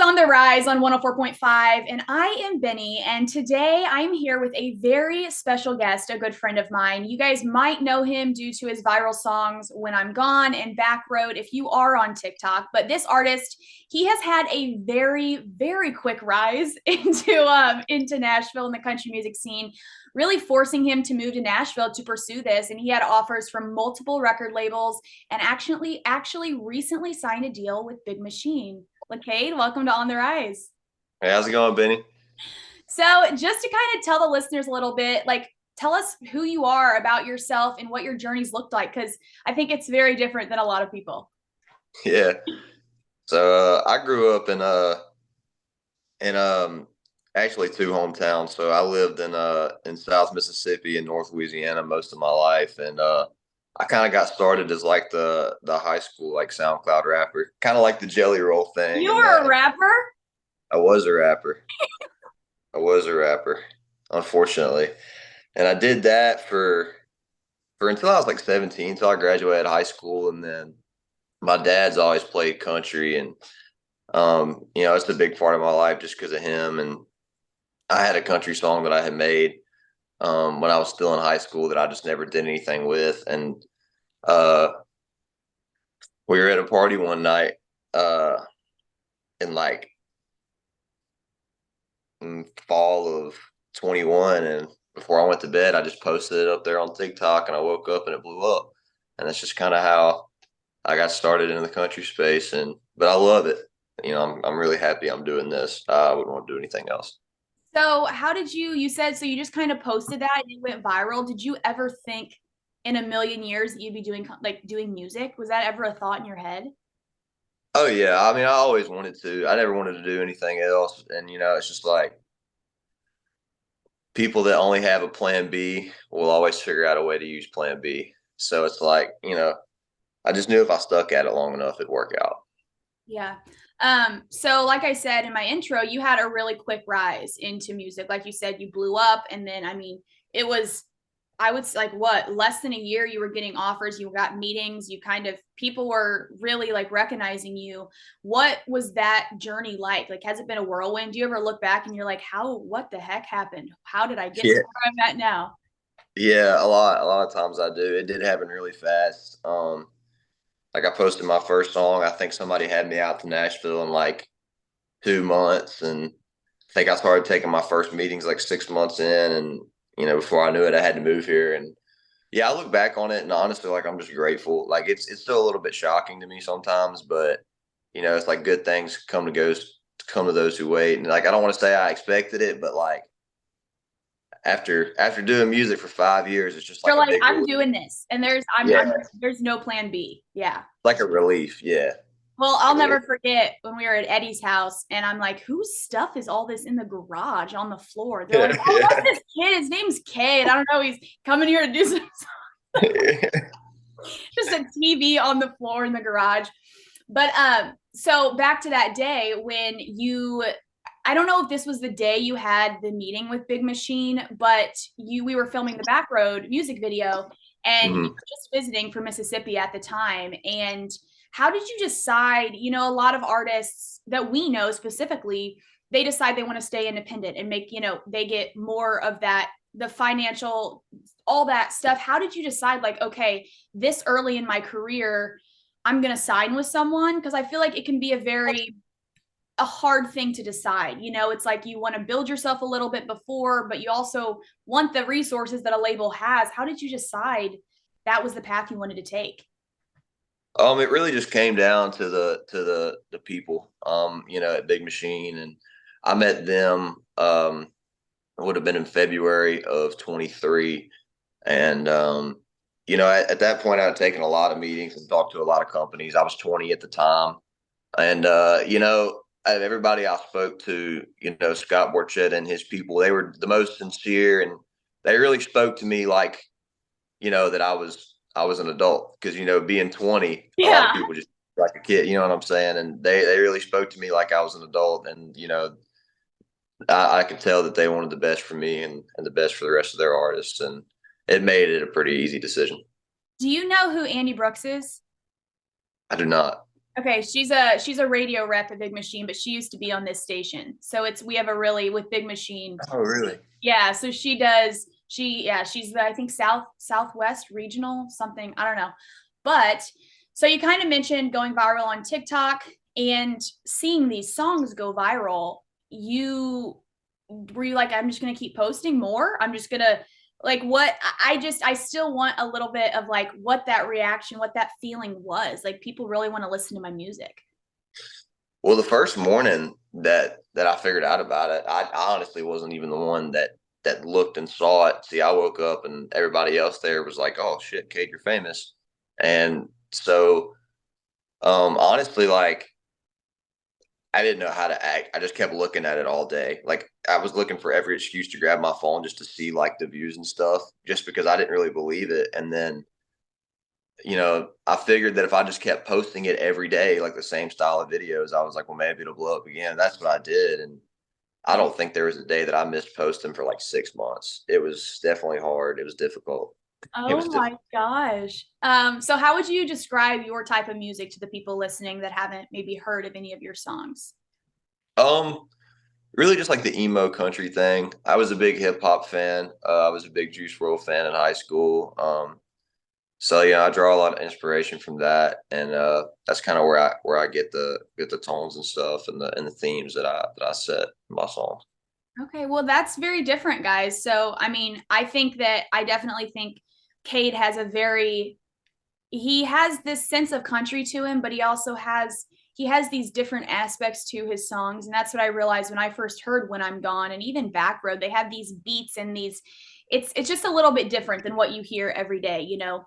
On the Rise on 104.5, and I am Benny. And today I'm here with a very special guest, a good friend of mine. You guys might know him due to his viral songs When I'm Gone and Back Road if you are on TikTok. But this artist, he has had a very, very quick rise into Nashville and the country music scene, really forcing him to move to Nashville to pursue this. And he had offers from multiple record labels and actually recently signed a deal with Big Machine. Lecade, welcome to On the Rise. Hey, how's it going, Benny? So, just to kind of tell the listeners a little bit, like, tell us who you are about yourself and what your journeys looked like, because I think it's very different than a lot of people. Yeah. So I grew up in actually two hometowns. So I lived in South Mississippi and North Louisiana most of my life, and I kind of got started as like the high school like SoundCloud rapper, kind of like the Jelly Roll thing, You and were that. a rapper? I was a rapper. I was a rapper, unfortunately, and I did that for until I was like 17, until I graduated high school, and then my dad's always played country and it's a big part of my life just because of him. And I had a country song that I had made when I was still in high school that I just never did anything with. And uh, we were at a party one night uh, in like in fall of 21. And before I went to bed, I just posted it up there on TikTok and I woke up and it blew up. And that's just kind of how I got started in the country space. But I love it. I'm really happy I'm doing this. I wouldn't want to do anything else. So, how did you said, so you just kind of posted that and it went viral. Did you ever think in a million years that you'd be doing music? Was that ever a thought in your head? Oh yeah, I mean, I always wanted to. I never wanted to do anything else, and it's just like people that only have a plan B will always figure out a way to use plan B. So it's like, I just knew if I stuck at it long enough, it'd work out. Yeah. So like I said in my intro, you had a really quick rise into music. Like you said, you blew up and then I mean, it was I would say like what, less than a year you were getting offers, you got meetings, you kind of people were really like recognizing you. What was that journey like? Like has it been a whirlwind? Do you ever look back and you're like, what the heck happened? How did I get to Yeah, where I'm at now? yeah, a lot of times I do. It did happen really fast. Like I posted my first song. I think somebody had me out to Nashville in like 2 months, and I think I started taking my first meetings like 6 months in, and before I knew it, I had to move here. And yeah, I look back on it and honestly, like I'm just grateful. Like it's still a little bit shocking to me sometimes, but it's like good things come to those who wait. And like I don't want to say I expected it, but like after doing music for 5 years, it's just You're like a like, big I'm relief. doing this and Yeah, there's no plan B. Yeah. like a relief. Yeah, Well, like I'll a never relief. forget when we were at Eddie's house, and I'm like, whose stuff is all this in the garage on the floor? They're like, oh, that's this kid. His name's Cade. I don't know. He's coming here to do some, just a TV on the floor in the garage. But so back to that day when I don't know if this was the day you had the meeting with Big Machine, but we were filming the Back Road music video, and you Mhm. were just visiting from Mississippi at the time. And how did you decide? A lot of artists that we know specifically, they decide they want to stay independent and make, they get more of that, the financial, all that stuff. How did you decide, like, okay, this early in my career, I'm going to sign with someone? Because I feel like it can be a hard thing to decide. It's like you want to build yourself a little bit before, but you also want the resources that a label has. How did you decide that was the path you wanted to take? It really just came down to the people, at Big Machine, and I met them. It would have been in February of 23, and at that point, I had taken a lot of meetings and talked to a lot of companies. I was 20 at the time, and out of everybody I spoke to, Scott Borchetta and his people, they were the most sincere, and they really spoke to me like that I was an adult because being 20, a lot of Yeah. people just like a kid, you know what I'm saying? And they really spoke to me like I was an adult, and I could tell that they wanted the best for me and the best for the rest of their artists, and it made it a pretty easy decision. Do you know who Andy Brooks is? I do not. Okay, she's a radio rep at Big Machine, but she used to be on this station. So it's we have a really with Big Machine. Oh, really? Yeah, so she does she's the I think Southwest regional something, I don't know. But so you kind of mentioned going viral on TikTok and seeing these songs go viral. You were you like I'm just going to keep posting more? I'm just going to like what I still want a little bit of like what that reaction, what that feeling was. Like people really want to listen to my music. Well, the first morning that I figured out about it, I honestly wasn't even the one that looked and saw it. See, I woke up and everybody else there was like, "Oh shit, Kate, you're famous," and so honestly, like I didn't know how to act. I just kept looking at it all day. Like I was looking for every excuse to grab my phone just to see like the views and stuff, just because I didn't really believe it. And then I figured that if I just kept posting it every day, like the same style of videos, I was like, well, maybe it'll blow up again. That's what I did. And I Yeah. don't think there was a day that I missed posting for like 6 months. It was definitely hard. It was difficult. It was Oh difficult. my gosh. So how would you describe your type of music to the people listening that haven't maybe heard of any of your songs? Um, Really just like the emo country thing. I was a big hip hop fan. I was a big Juice World fan in high school. So yeah, I draw a lot of inspiration from that, and that's kind of where I get the tones and stuff and the themes that I set in my songs. Okay, well, that's very different, guys. So, I mean, I definitely think Cade has a very he has this sense of country to him, but he has these different aspects to his songs, and that's what I realized when I first heard When I'm Gone and even Back Road. They have these beats and these it's just a little bit different than what you hear every day, you know.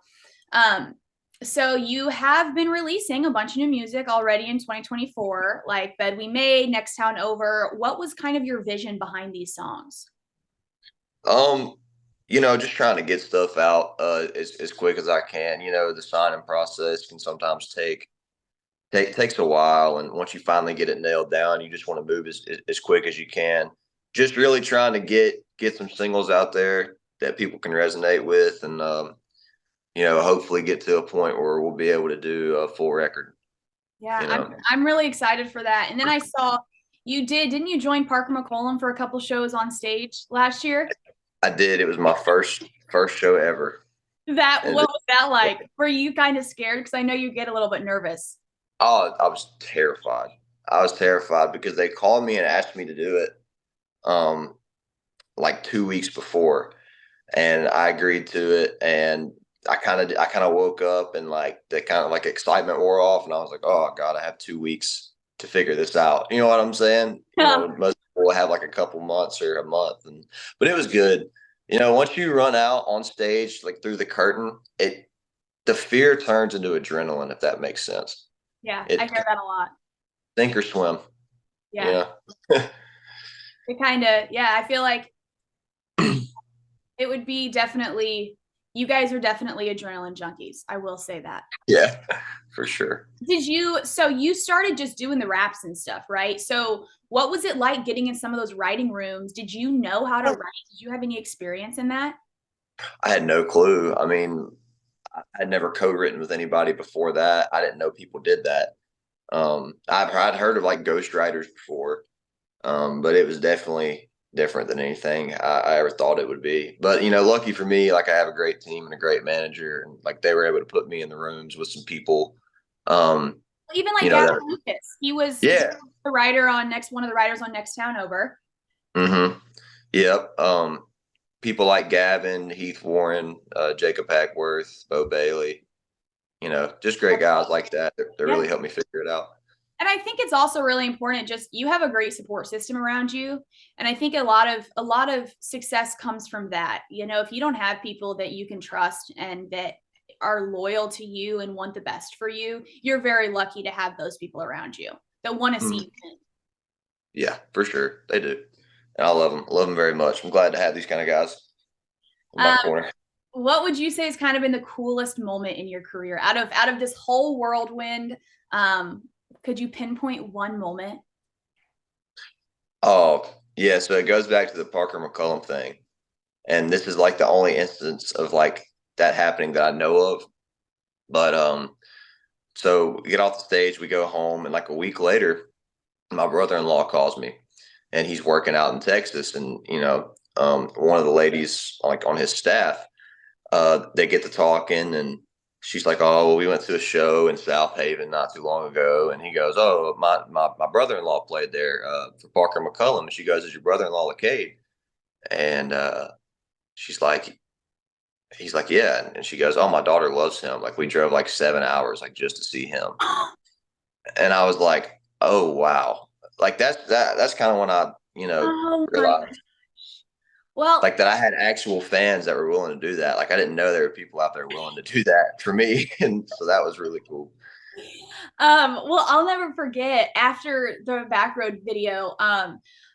Um, so you have been releasing a bunch of new music already in 2024, like Bed We Made, Next Town Over. What was kind of your vision behind these songs? Um, just trying to get stuff out as quick as I can. The signing process can sometimes takes a while, and once you finally get it nailed down, you just want to move as quick as you can. Just really trying to get some singles out there that people can resonate with, and hopefully get to a point where we'll be able to do a full record. Yeah, You I'm know, I'm really excited for that. And then I saw didn't you join Parker McCollum for a couple shows on stage last year? I did. It was my first show ever, That and what was that like? Were you kind of scared? Because I know you get a little bit nervous. I was terrified. I was terrified because they called me and asked me to do it, um, like 2 weeks before, and I agreed to it. And I kind of woke up and like the kind of like excitement wore off, and I was like, oh God, I have 2 weeks to figure this out. You know what I'm saying? Most people have like a couple months or a month, and but it was good. Once you run out on stage, like through the curtain, the fear turns into adrenaline, if that makes sense. Yeah, I It hear that a lot. sink or swim, you Yeah. know? It kind of, yeah, I feel like it would be definitely, you guys are definitely adrenaline junkies. I will say that. Yeah, for sure. So you started just doing the raps and stuff, right? So what was it like getting in some of those writing rooms? Did you know how to write? Did you have any experience in that? I had no clue. I mean, I'd never co-written with anybody before that. I didn't know people did that. I'd heard of like ghostwriters before, but it was definitely different than anything I ever thought it would be. But lucky for me, like I have a great team and a great manager, and like they were able to put me in the rooms with some people. Um, Even like Gavin that Lucas, he was yeah. the writer on next one of the writers on Next Town Over. Mm-hmm. Yep. People like Gavin, Heath Warren, Jacob Hackworth, Bo Bailey. Just great guys like that. They Yeah. really helped me figure it out. And I think it's also really important just you have a great support system around you. And I think a lot of success comes from that. You know, if you don't have people that you can trust and that are loyal to you and want the best for you, you're very lucky to have those people around you that want to see Mhm. you win. Yeah, for sure. They do. And I love them. Love them very much. I'm glad to have these kind of guys in my Um, corner. what would you say has kind of been the coolest moment in your career out of this whole whirlwind? Um, could you pinpoint one moment? Oh, yeah. So it goes back to the Parker McCullum thing. And this is like the only instance of like that happening that I know of. But So we get off the stage, we go home, and like a week later, my brother-in-law calls me, and he's working out in Texas, and one of the ladies like on his staff, they get to talking, and she's like, "Oh, well, we went to a show in South Haven not too long ago," and he goes, "Oh, my brother-in-law played there for Parker McCullum," and she goes, "Is your brother-in-law Lecade?" And she's like, he's like, "Yeah," and she goes, "Oh, my daughter loves him. Like we drove like 7 hours like just to see him," and I was like, "Oh wow." Like that's kind of when I Oh my God. realized Well, like that I had actual fans that were willing to do that. Like I didn't know there were people out there willing to do that for me, and so that was really cool. well, I'll never forget after the Backroad video.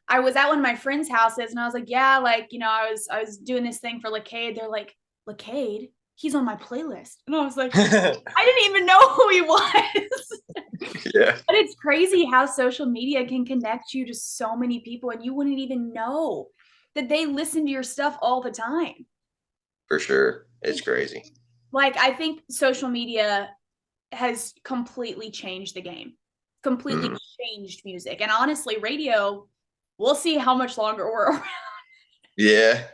I was at one of my friends' houses and I was like, yeah, like, I was doing this thing for Lecade. They're like, Lecade? He's on my playlist. And I was like, I didn't even know who he was. Yeah, But it's crazy how social media can connect you to so many people and you wouldn't even know that they listen to your stuff all the time. for sure. It's It's crazy. like I think social media has completely changed the game, completely Mhm. changed music. And honestly, radio, we'll see how much longer we're around. Yeah,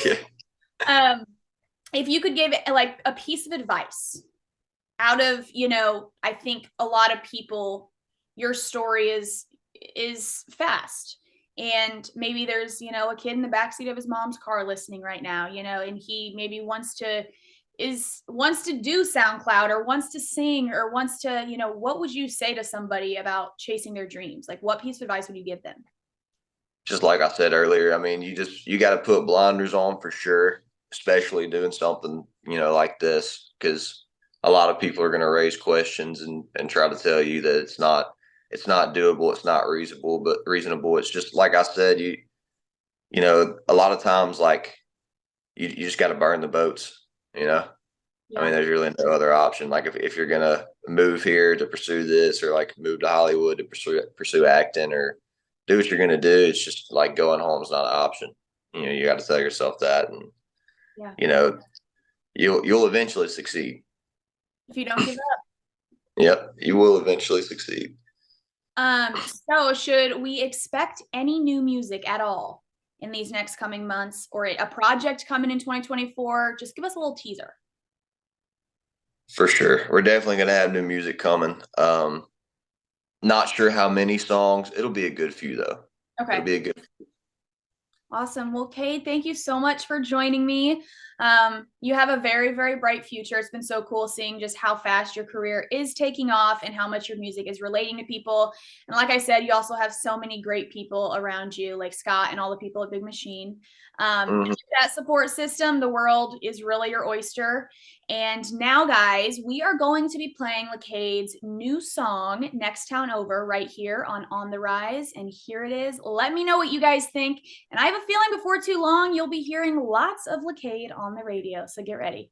yeah. Um, if you could give like a piece of advice out of, I think a lot of people, your story is fast. And maybe there's, a kid in the backseat of his mom's car listening right now, and he maybe wants to do SoundCloud or wants to sing or wants to, what would you say to somebody about chasing their dreams? Like what piece of advice would you give them? Just like I said earlier, I mean, you got to put blinders on for sure, especially doing something like this, because a lot of people are going to raise questions and try to tell you that it's not doable, it's not reasonable. It's just like I said, a lot of times like you just got to burn the boats, you know. I mean, Yeah. there's really no other option. Like if you're gonna move here to pursue this, or like move to Hollywood to pursue acting, or do what you're gonna do, it's just like going home is not an option. You got to tell yourself that, and Yeah. you know, you'll eventually succeed. If you don't give up. Yep, you will eventually succeed. So should we expect any new music at all in these next coming months or a project coming in 2024? Just give us a little teaser. For sure, we're definitely gonna have new music coming. Not sure how many songs. It'll be a good few though. It'll Okay. be a good. Awesome. Well, Kate, thank you so much for joining me. You have a very, very bright future. It's been so cool seeing just how fast your career is taking off and how much your music is relating to people. And like I said, you also have so many great people around you, like Scott and all the people at Big Machine. Mhm. With that support system, the world is really your oyster. And now, guys, we are going to be playing Lecade's new song, Next Town Over, right here on the Rise. And here it is. Let me know what you guys think. And I have a feeling before too long, you'll be hearing lots of Lecade on the radio. So get ready.